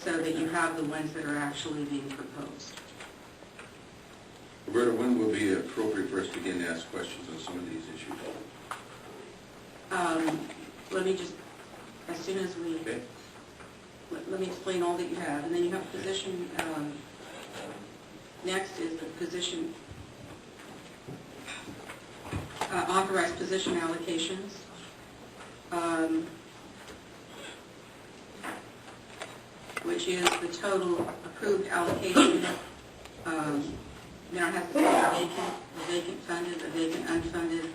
so that you have the ones that are actually being proposed. Roberta, when will be appropriate for us to begin to ask questions on some of these issues? Let me just, as soon as we, Okay. let me explain all that you have, and then you have position, next is the position, authorized position allocations. Which is the total approved allocation. Now it has to be vacant funded, the vacant unfunded,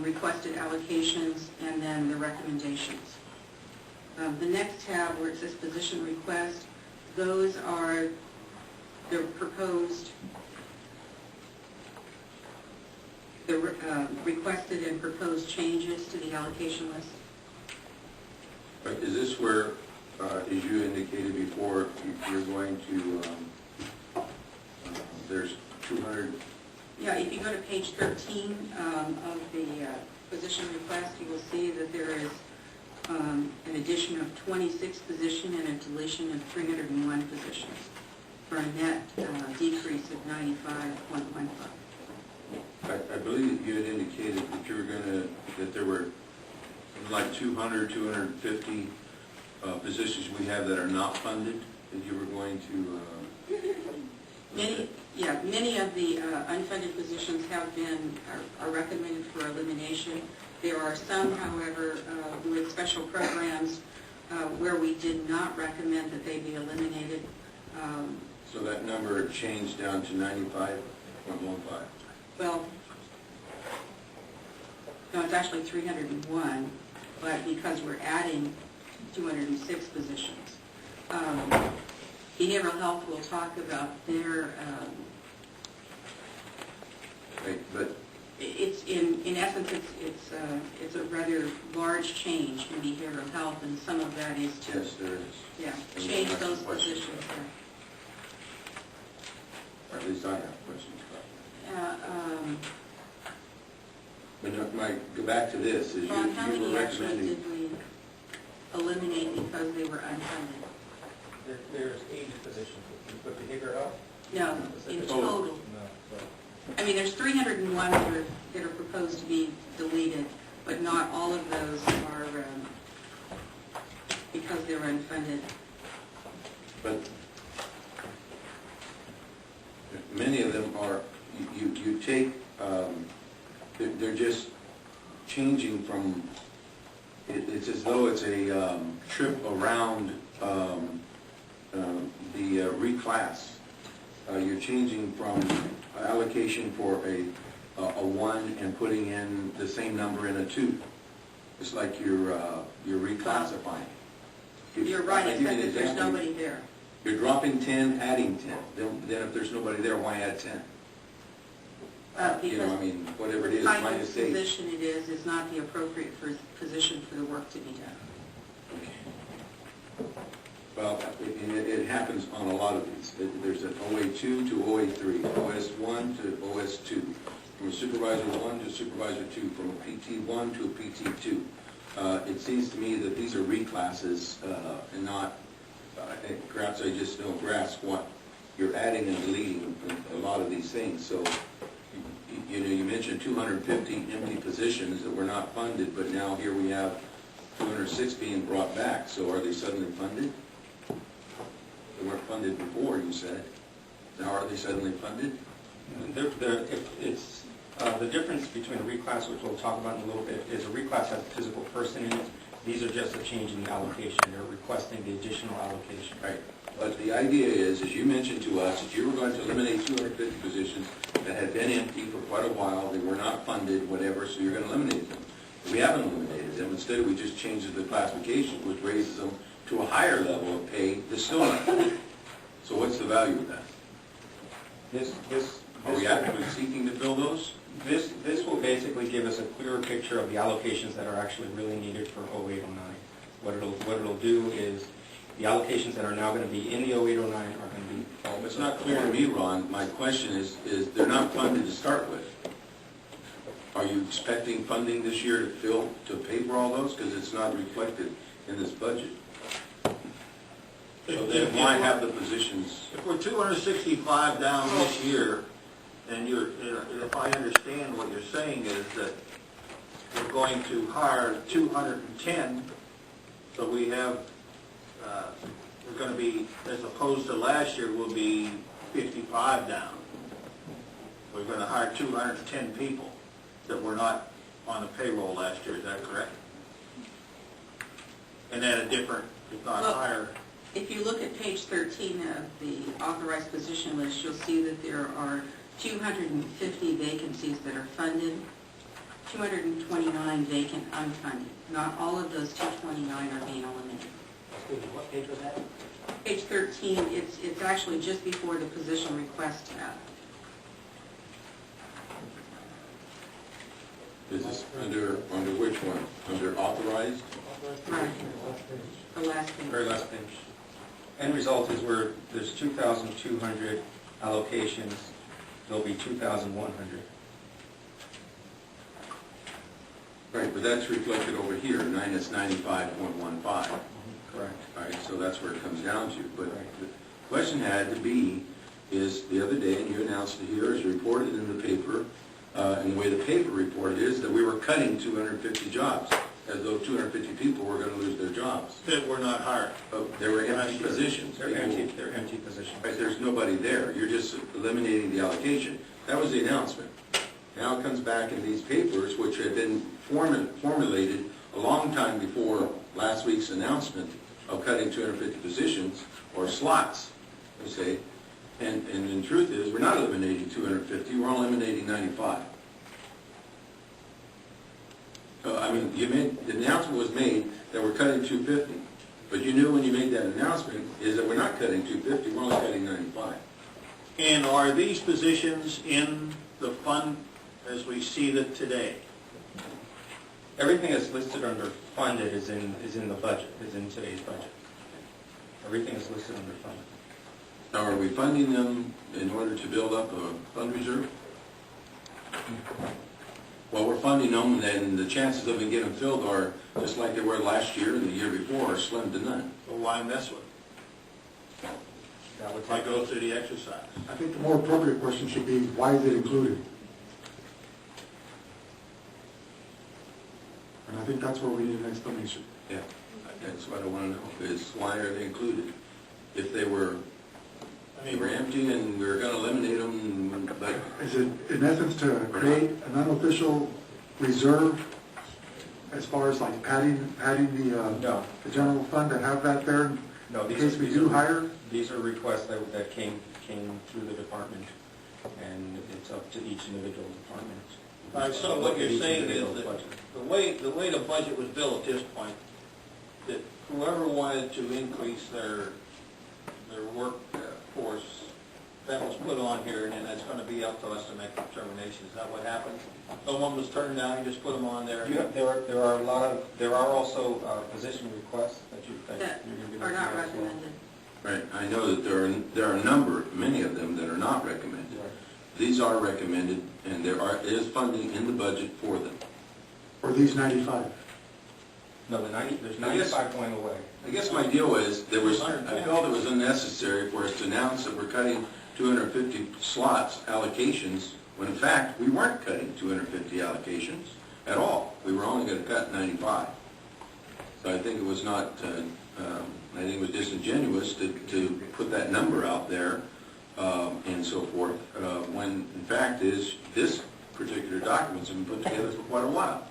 requested allocations, and then the recommendations. The next tab where it says position request, those are the proposed, the requested and proposed changes to the allocation list. Right, is this where, as you indicated before, you're going to, there's 200? Yeah, if you go to page 13 of the position request, you will see that there is an addition of 26 positions and a deletion of 301 positions for a net decrease of 95.15. I believe you had indicated that you were going to, that there were like 200, 250 positions we have that are not funded, that you were going to... Many of the unfunded positions have been, are recommended for elimination. There are some, however, with special programs where we did not recommend that they be eliminated. So that number changed down to 95.15? Well, no, it's actually 301, but because we're adding 206 positions. Behavioral health will talk about their, Right, but it's in essence, it's a rather large change in behavioral health, and some of that is to, yes, there is. yeah, change those positions. Or at least I have questions about Yeah. But Mike, go back to this. Is Ron, how you were many actually recommending... did we eliminate because they were unfunded? There's 80 positions. You put behavioral health? No, in total. No. I mean, there's 301 that are proposed to be deleted, but not all of those are because they're unfunded. But many of them are, you take, they're just changing from, it's as though it's a trip around the reclass. You're changing from allocation for a 1 and putting in the same number in a 2. It's like you're reclassifying. You're right, I'll give you except an that there's example. nobody there. You're dropping 10, adding 10. Then if there's nobody there, why add 10? You know, I mean, whatever it is, The kind of minus 8. position it is not the appropriate position for the work to be done. Well, it happens on a lot of these. There's an OA2 to OA3, OS1 to OS2, from a supervisor 1 to supervisor 2, from a PT1 to a PT2. It seems to me that these are reclasses and not, perhaps I just don't grasp what you're adding and deleting a lot of these things. So, you know, you mentioned 250 empty positions that were not funded, but now here we have 206 being brought back. So are they suddenly funded? They weren't funded before, you said. Now are they suddenly funded? It's the difference between a reclass, which we'll talk about in a little bit, is a reclass has a physical person in it. These are just a change in the allocation. They're requesting the additional allocation. Right. But the idea is, as you mentioned to us, that you were going to eliminate 250 positions that had been empty for quite a while. They were not funded, whatever, so you're going to eliminate them. We haven't eliminated them. Instead, we just changed the classification, which raises them to a higher level of pay that's still not funded. So what's the value of that? Are we actively seeking to fill those? This will basically give us a clearer picture of the allocations that are actually really needed for 0809. What it'll do is the allocations that are now going to be in the 0809 are going to be... It's not clear to me, Ron. My question is they're not funded to start with. Are you expecting funding this year to pay for all those? Because it's not reflected in this budget. So then why have the positions? If we're 265 down this year, and if I understand what you're saying is that we're going to hire 210, so we have, we're going to be, as opposed to last year, we'll be 55 down. We're going to hire 210 people that were not on the payroll last year, is that correct? And at a different, if not Well, higher. If you look at page 13 of the authorized position list, you'll see that there are 250 vacancies that are funded, 229 vacant unfunded. Not all of those 229 are being eliminated. What page was that? Page 13, it's actually just before the position request tab. Is this under which one? Under authorized? Right. The last page. Very last page. End result is there's 2,200 allocations, there'll be 2,100. Right, but that's reflected over here, minus 95.15. Correct. All right, so that's where it comes down to. But the question had to be, is the other day, and you announced it here, as reported in the paper, and the way the paper reported is that we were cutting 250 jobs, as though 250 people were going to lose their jobs. That we're not hired. There were empty positions. They're empty positions. Right, there's nobody there. You're just eliminating the allocation. That was the announcement. Now it comes back in these papers, which had been formulated a long time before last week's announcement of cutting 250 positions, or slots, we say. And the truth is, we're not eliminating 250, we're only eliminating 95. I mean, the announcement was made that we're cutting 250, but you knew when you made that announcement is that we're not cutting 250, we're only cutting 95. And are these positions in the fund as we see it today? Everything that's listed under funded is in the budget, is in today's budget. Everything is listed under funded. Now, are we funding them in order to build up a fund reserve? Well, we're funding them, and then the chances of them getting filled are, just like they were last year and the year before, are slim to none. So why mess with it? That would If I take go through the exercise. I think the more appropriate question should be, why is it included? And I think that's where we need an explanation. Yeah, that's what I want to know, is why are they included? If they were empty and we were going to eliminate them, but... Is it, in essence, to create an unofficial reserve as far as like padding No. the general fund, to have that there No, in case we do hire? These are requests that came through the department, and it's up to each individual department. All right, so what you're saying is that the way the budget was built at this point, that whoever wanted to increase their workforce, that was put on here, and then it's going to be up to us to make a determination. Is that what happened? Someone was turned down, you just put them on there? There are also position requests that you're going to be Are not looking at as well. recommended. Right, I know that there are a number, many of them, that are not recommended. Right. These are recommended, and there is funding in the budget for them. Or these 95? No, there's I guess- 95 going away. I guess my deal is, I felt it was unnecessary for us to announce that we're cutting 250 slots, allocations, when in fact, we weren't cutting 250 allocations at all. We were only going to cut 95. So I think it was not, I think it was disingenuous to put that number out there and so forth, when in fact this particular document's been put together for quite a while.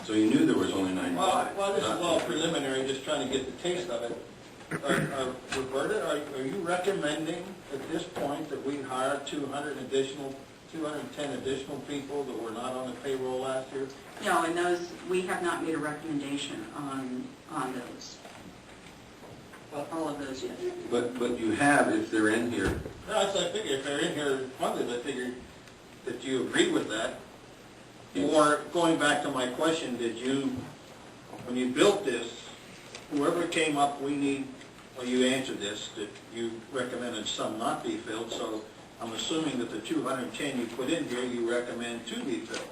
So you knew there was only 95. Well, this is all preliminary, just trying to get the taste of it. Roberta, are you recommending at this point that we hire 210 additional people that were not on the payroll last year? No, and those, we have not made a recommendation on those. All of those yet. But you have, if they're in here. No, I figure if they're in here funded, I figure that you agree with that. Or, going back to my question, did you, when you built this, whoever came up, well, you answered this, that you recommended some not be filled, so I'm assuming that the 210 you put in here, you recommend to be filled.